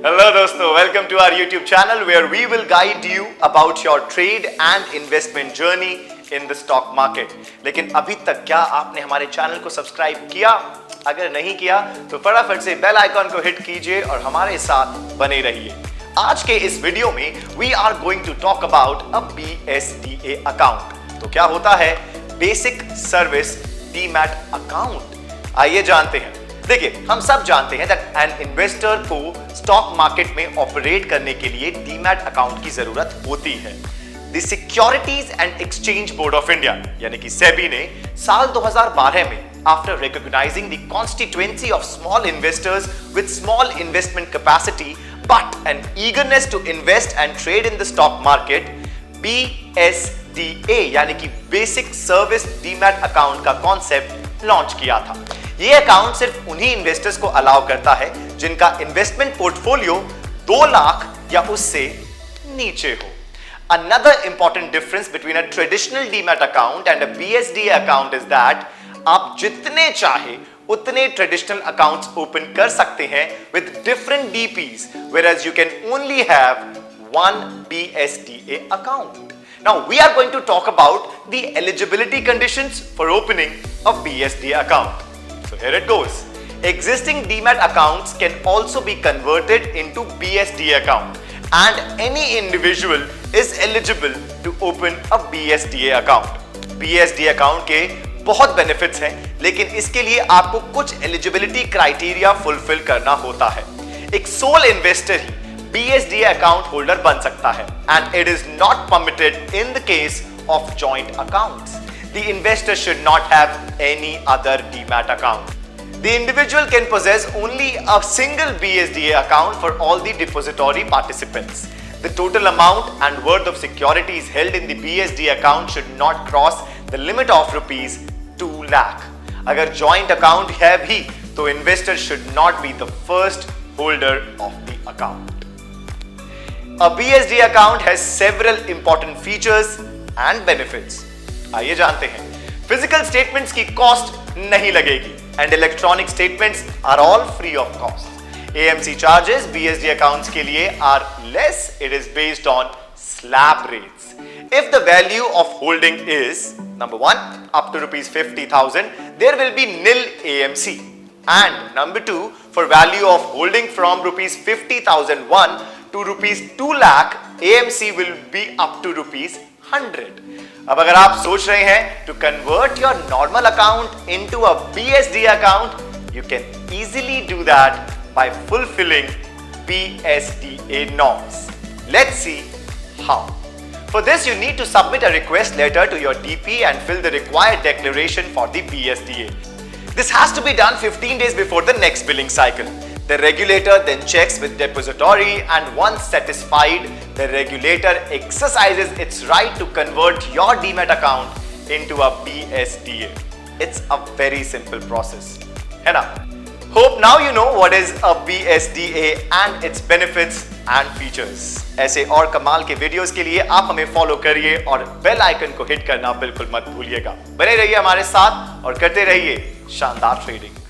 Hello दोस्तों, welcome to our YouTube channel where we will guide you about your trade and investment journey in the stock market. लेकिन अभी तक क्या आपने हमारे चैनल को सब्सक्राइब किया? अगर नहीं किया तो फटाफट से बेल आइकॉन को हिट कीजिए और हमारे साथ बने रहिए। आज के इस वीडियो में we are going to talk about a BSDA account। तो क्या होता है Basic Service Demat Account? आइए जानते हैं। देखिए, हम सब जानते हैं दैट एन इन्वेस्टर को स्टॉक मार्केट में ऑपरेट करने के लिए डीमैट अकाउंट की जरूरत होती है। The securities and exchange board of India यानी कि सेबी ने साल 2012 में after recognizing the constituency of small investors with small investment capacity but an eagerness to invest and trade in the stock market BSDA यानी कि बेसिक सर्विस डीमैट अकाउंट का concept launch किया था। ये अकाउंट सिर्फ उन्हीं इन्वेस्टर्स को allow करता है जिनका इन्वेस्टमेंट पोर्टफोलियो 2 लाख या उससे नीचे हो। Another important difference between a traditional demat account and a BSDA account is that आप जितने चाहे उतने ट्रेडिशनल अकाउंट्स ओपन कर सकते हैं with different DPs, whereas you can only have one BSDA account. Now we are going to talk about the eligibility conditions for opening a BSDA account. So here it goes. Existing Demat accounts can also be converted into BSDA account and any individual is eligible to open a BSDA account. BSDA account के बहुत benefits हैं, लेकिन इसके लिए आपको कुछ eligibility criteria fulfill करना होता है। एक sole investor ही BSDA account holder बन सकता है and it is not permitted in the case of joint accounts. The investor should not have any other Demat account. The individual can possess only a single BSDA account for all the depository participants. The total amount and worth of securities held in the BSDA account should not cross the limit of rupees 2 lakh. अगर joint account है भी तो investor should not be the first holder of the account. A BSDA account has several important features and benefits. आइए जानते हैं। Physical statements की cost नहीं लगेगी and electronic statements are all free of cost. AMC charges BSDA accounts के लिए are less. It is based on slab rates. If the value of holding is number 1 up to rupees 50,000 there will be nil AMC and number 2 for value of holding from rupees 50,001 to rupees 2 lakh AMC will be up to rupees 100. अब अगर आप सोच रहे हैं to convert your normal account into a BSDA account, you can easily do that by fulfilling BSDA norms. Let's see how. For this, you need to submit a request letter to your DP and fill the required declaration for the BSDA. This has to be done 15 days before the next billing cycle. The regulator then checks with depository and once satisfied, the regulator exercises its right to convert your Demat account into a BSDA. It's a very simple process. है ना? Hope now you know what is a BSDA and its benefits and features. ऐसे और कमाल के videos के लिए आप हमें फॉलो करिए और बेल आइकन को हिट करना बिल्कुल मत भूलिएगा। बने रहिए हमारे साथ और करते रहिए शानदार ट्रेडिंग।